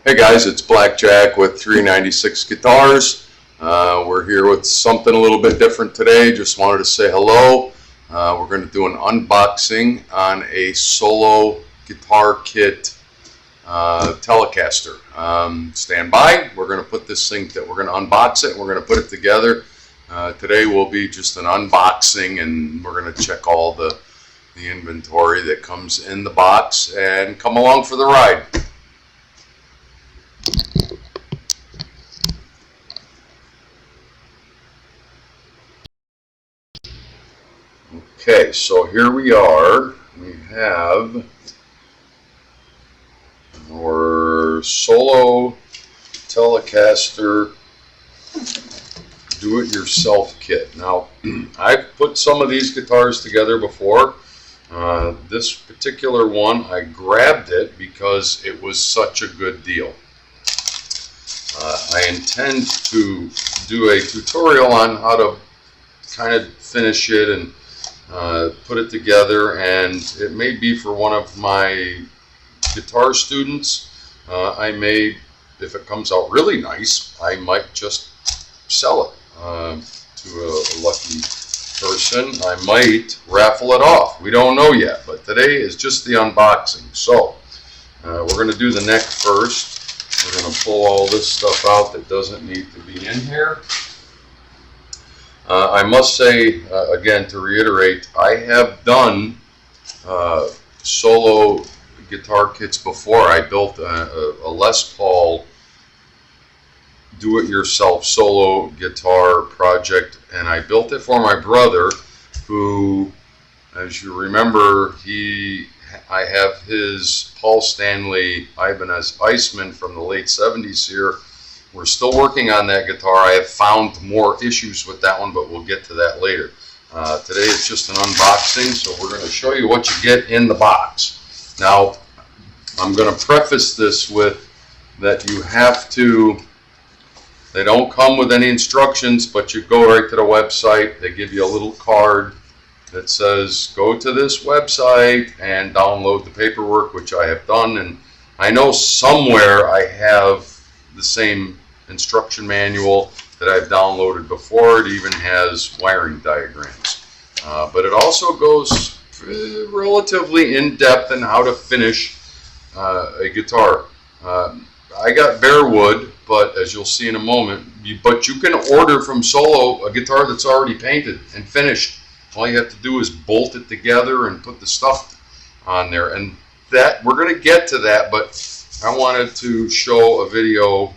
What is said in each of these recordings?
Hey guys, it's Blackjack with 396 Guitars. We're here with something a little bit different today. Just wanted to say hello. We're going to do an unboxing on a solo guitar kit Telecaster. Stand by. We're going to put this thing, we're going to unbox it and we're going to put it together. Today will be just an unboxing, and we're going to check all the inventory that comes in the box and come along for the ride. Okay, so here we are. We have our solo Telecaster do-it-yourself kit. Now, I've put some of these guitars together before. This particular one, I grabbed it because it was such a good deal. I intend to do a tutorial on how to kind of finish it and put it together, and it may be for one of my guitar students. I may, if it comes out really nice, I might just sell it to a lucky person. I might raffle it off. We don't know yet, but today is just the unboxing. So we're going to do the neck first. We're going to pull all this stuff out that doesn't need to be in here. I must say, again, to reiterate, I have done solo guitar kits before. I built a Les Paul do-it-yourself solo guitar project, and I built it for my brother, who, as you remember, I have his Paul Stanley Ibanez Iceman from the late 70s here. We're still working on that guitar. I have found more issues with that one, but we'll get to that later. Today it's just an unboxing, so we're going to show you what you get in the box. Now, I'm going to preface this with that you have to, they don't come with any instructions, but you go right to the website. They give you a little card that says, go to this website and download the paperwork, which I have done. And I know somewhere I have the same instruction manual that I've downloaded before. It even has wiring diagrams. But it also goes relatively in-depth in how to finish a guitar. I got bare wood, but as you'll see in a moment, but you can order from Solo a guitar that's already painted and finished. All you have to do is bolt it together and put the stuff on there. And that, we're going to get to that, but I wanted to show a video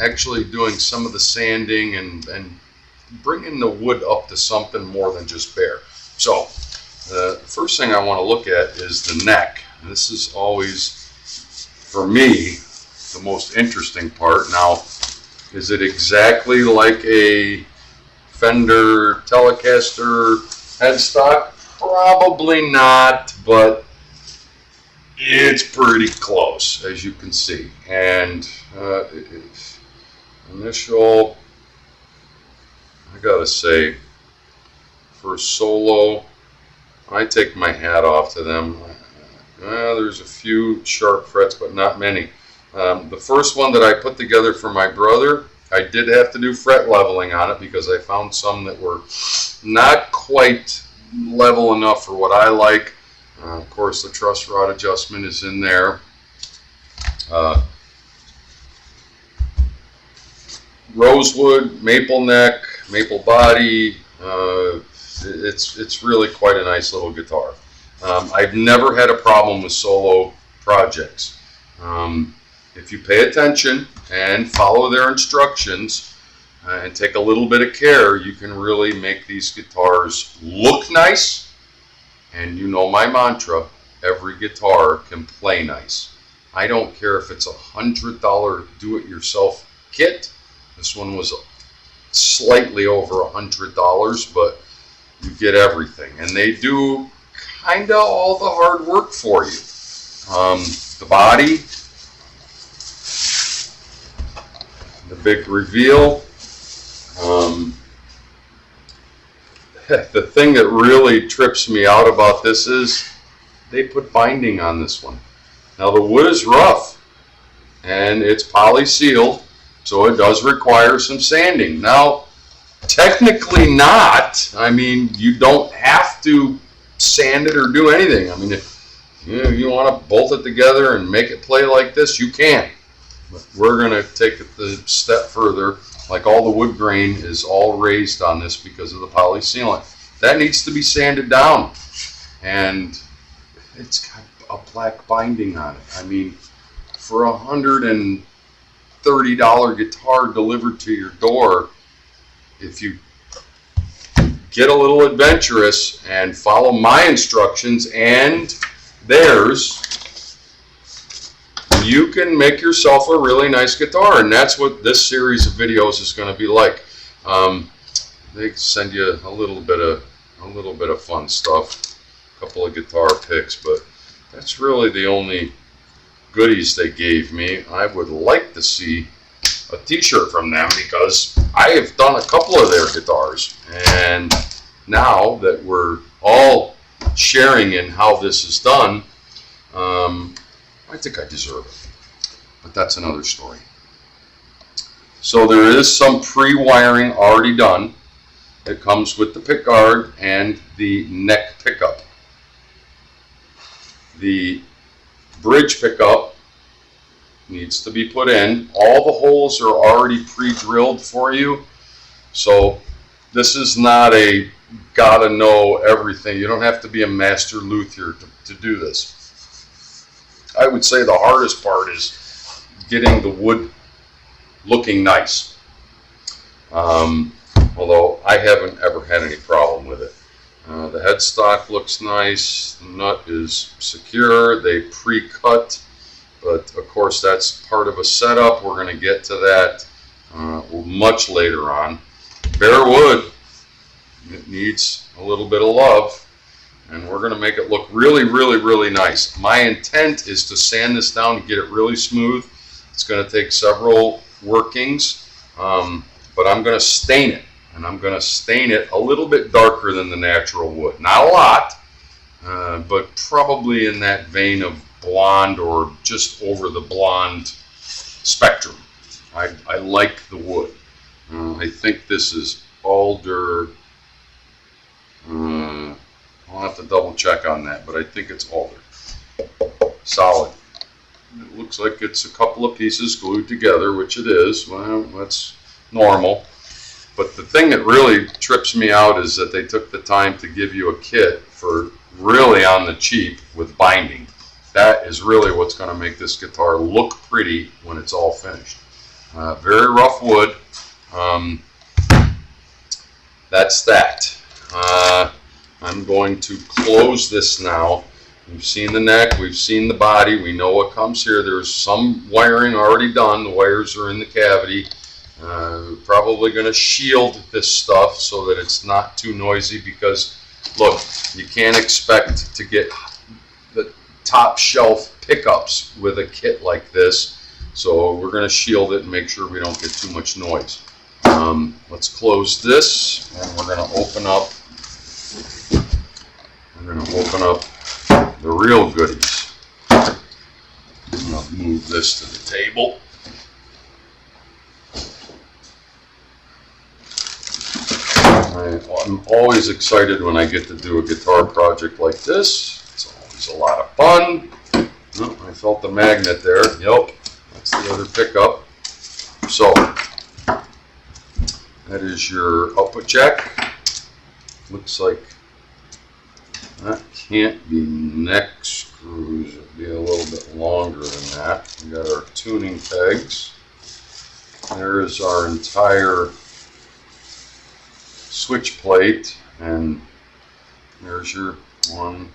actually doing some of the sanding and bringing the wood up to something more than just bare. So the first thing I want to look at is the neck. And this is always, for me, the most interesting part. Now, is it exactly like a Fender Telecaster headstock? Probably not, but it's pretty close, as you can see. And initial, I gotta say, for solo, I take my hat off to them. There's a few sharp frets, but not many. The first one that I put together for my brother, I did have to do fret leveling on it because I found some that were not quite level enough for what I like. Of course, the truss rod adjustment is in there. Rosewood, maple neck, maple body. It's really quite a nice little guitar. I've never had a problem with solo projects. If you pay attention and follow their instructions and take a little bit of care, you can really make these guitars look nice. And you know my mantra, every guitar can play nice. I don't care if it's $100 do-it-yourself kit. This one was slightly over $100, but you get everything. And they do kind of all the hard work for you. The body, the big reveal. The thing that really trips me out about this is they put binding on this one. Now the wood is rough, and it's poly sealed, so it does require some sanding. Now, technically not. I mean, you don't have to sand it or do anything. I mean, if you want to bolt it together and make it play like this, you can. But we're going to take it the step further. Like, all the wood grain is all raised on this because of the poly sealant. That needs to be sanded down, and it's got a black binding on it. I mean, for $130 guitar delivered to your door, if you get a little adventurous and follow my instructions and theirs, you can make yourself a really nice guitar. And that's what this series of videos is going to be like. They send you a little bit of fun stuff, a couple of guitar picks, but that's really the only goodies they gave me. I would like to see a t-shirt from them, because I have done a couple of their guitars, and now that we're all sharing in how this is done, I think I deserve it, but that's another story. So there is some pre-wiring already done. It comes with the pick guard and the neck pickup. The bridge pickup needs to be put in. All the holes are already pre-drilled for you, so this is not a gotta know everything. You don't have to be a master luthier to do this. I would say the hardest part is getting the wood looking nice, although I haven't ever had any problem with it. The headstock looks nice, the nut is secure, they pre-cut, but of course that's part of a setup. We're going to get to that much later on. Bare wood, it needs a little bit of love, and we're going to make it look really, really, really nice. My intent is to sand this down and get it really smooth. It's going to take several workings, but I'm going to stain it. And I'm going to stain it a little bit darker than the natural wood. Not a lot, but probably in that vein of blonde or just over the blonde spectrum. I like the wood. I think this is alder. I'll have to double check on that, but I think it's alder. Solid. It looks like it's a couple of pieces glued together, which it is. Well, that's normal. But the thing that really trips me out is that they took the time to give you a kit for really on the cheap with binding. That is really what's going to make this guitar look pretty when it's all finished. Very rough wood. That's that. I'm going to close this now. We've seen the neck, we've seen the body, we know what comes here. There's some wiring already done. The wires are in the cavity. Probably going to shield this stuff so that it's not too noisy, because look, you can't expect to get the top shelf pickups with a kit like this, so we're going to shield it and make sure we don't get too much noise. Let's close this, and we're going to open up the real goodies. I'm going to move this to the table. I'm always excited when I get to do a guitar project like this. It's always a lot of fun. Oh, I felt the magnet there. Yep, that's the other pickup. So, that is your output jack. Looks like that can't be neck screws. It'll be a little bit longer than that. We got our tuning pegs. There is our entire switch plate, and there's your one.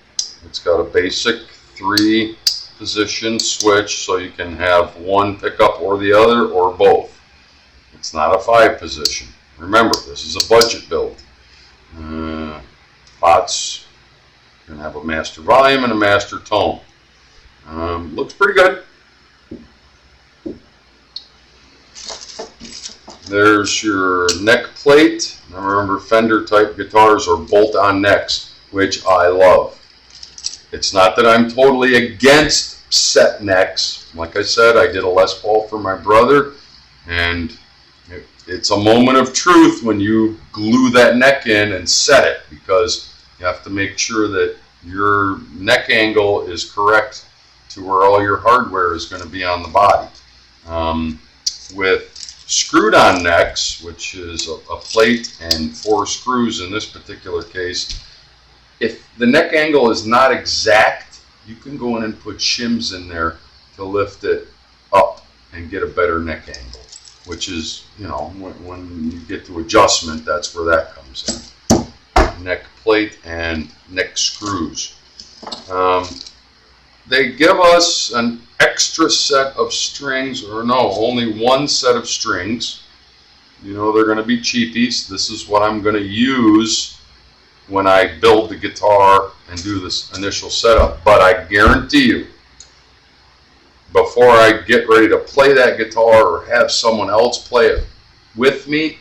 It's got a basic 3-position switch, so you can have one pickup or the other or both. It's not a 5-position. Remember, this is a budget build. Pots, you're going to have a master volume and a master tone. Looks pretty good. There's your neck plate. Now remember, Fender type guitars are bolt-on necks, which I love. It's not that I'm totally against set necks, Like I said, I did a Les Paul for my brother, and it's a moment of truth when you glue that neck in and set it, because you have to make sure that your neck angle is correct to where all your hardware is going to be on the body. With screwed on necks, which is a plate and 4 screws in this particular case, if the neck angle is not exact, you can go in and put shims in there to lift it up and get a better neck angle, which is, when you get to adjustment, that's where that comes in. Neck plate and neck screws. They give us an extra set of strings, or no, only one set of strings. They're going to be cheapies. This is what I'm going to use when I build the guitar and do this initial setup. But I guarantee you, before I get ready to play that guitar or have someone else play it with me,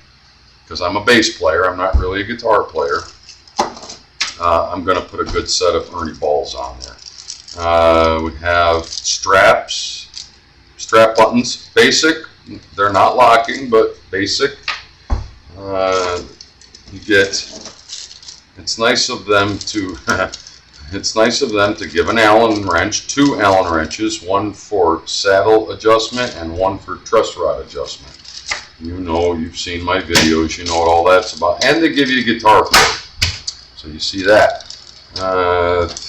because I'm a bass player, I'm not really a guitar player, I'm going to put a good set of Ernie balls on there. We have strap buttons, basic. They're not locking, but basic. You get. It's nice of them to. It's nice of them to give an Allen wrench, 2 Allen wrenches, one for saddle adjustment and one for truss rod adjustment. You've seen my videos, you know what all that's about. And they give you a guitar cord. So you see that.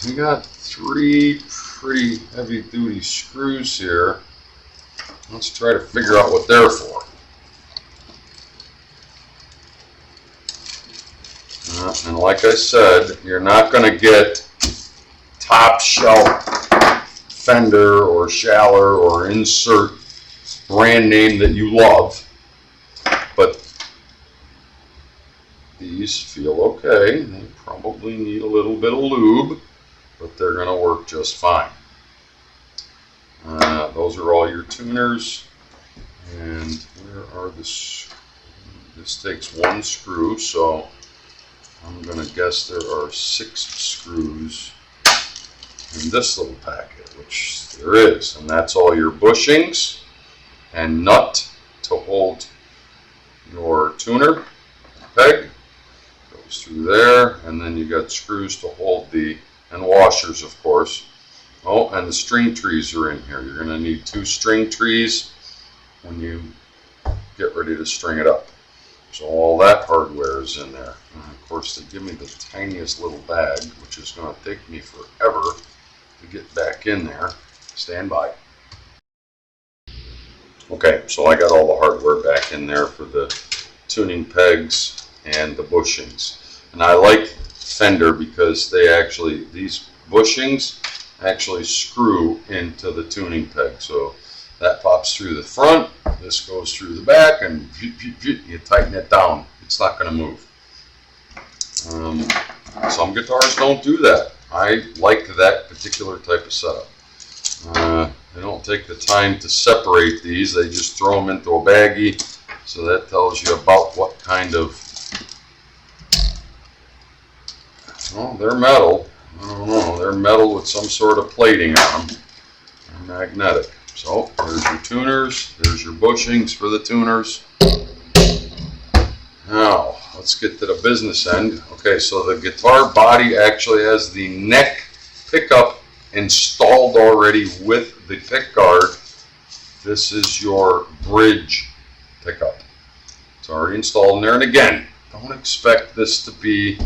We got 3 pretty heavy duty screws here. Let's try to figure out what they're for. And like I said, you're not going to get top shelf Fender or Schaller or insert brand name that you love, but these feel okay. They probably need a little bit of lube, but they're going to work just fine. Those are all your tuners. And where are this takes 1 screw, so I'm going to guess there are 6 screws in this little packet, which there is. And that's all your bushings and nut to hold your tuner peg. Goes through there, and then you got screws to hold and washers, of course. Oh, and the string trees are in here. You're going to need 2 string trees when you get ready to string it up. So all that hardware is in there. And of course, they give me the tiniest little bag, which is going to take me forever to get back in there. Stand by. Okay, so I got all the hardware back in there for the tuning pegs and the bushings. And I like Fender because these bushings actually screw into the tuning peg. So that pops through the front, this goes through the back, and you tighten it down. It's not going to move. Some guitars don't do that. I like that particular type of setup. They don't take the time to separate these. They just throw them into a baggie. So that tells you about what kind of... Well, they're metal. I don't know. They're metal with some sort of plating on them. They're magnetic. So there's your tuners. There's your bushings for the tuners. Now, let's get to the business end. Okay, so the guitar body actually has the neck pickup installed already with the pick guard. This is your bridge pickup. It's already installed in there. And again, don't expect this to be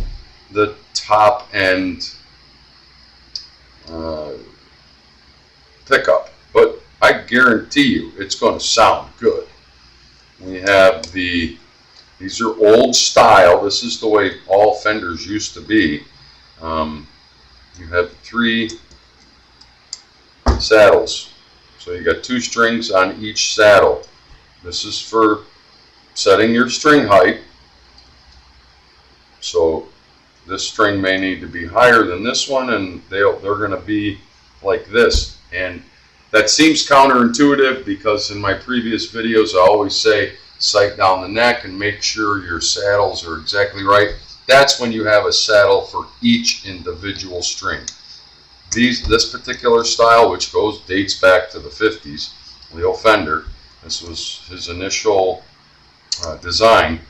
the top end pickup, but I guarantee you it's going to sound good. We have these are old style. This is the way all Fenders used to be. You have 3 saddles. So you got 2 strings on each saddle. This is for setting your string height. So this string may need to be higher than this one, and they're going to be like this. And that seems counterintuitive because in my previous videos I always say sight down the neck and make sure your saddles are exactly right. That's when you have a saddle for each individual string. This particular style, which dates back to the 50s, Leo Fender, this was his initial design.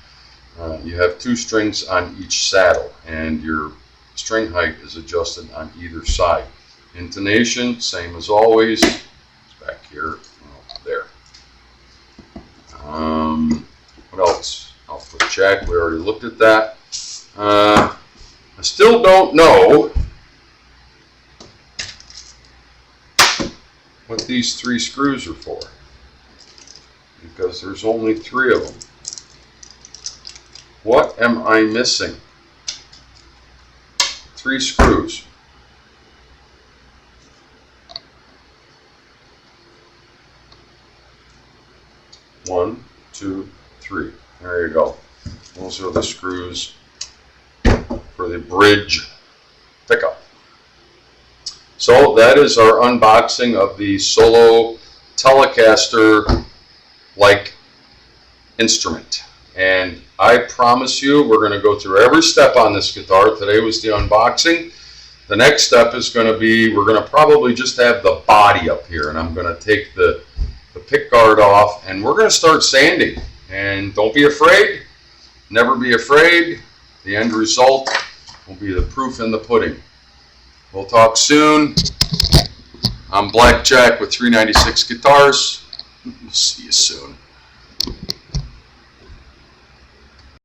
You have 2 strings on each saddle, and your string height is adjusted on either side. Intonation, same as always. It's back here, there. What else? Output jack, we already looked at that. I still don't know what these 3 screws are for, because there's only 3 of them. What am I missing? 3 screws. One, 2, 3. There you go. Those are the screws for the bridge pickup. So that is our unboxing of the Solo Telecaster-like instrument. And I promise you, we're going to go through every step on this guitar. Today was the unboxing. The next step is going to be, we're going to probably just have the body up here, and I'm going to take the pick guard off, and we're going to start sanding. And don't be afraid. Never be afraid. The end result will be the proof in the pudding. We'll talk soon. I'm Black Jack with 396 Guitars. See you soon.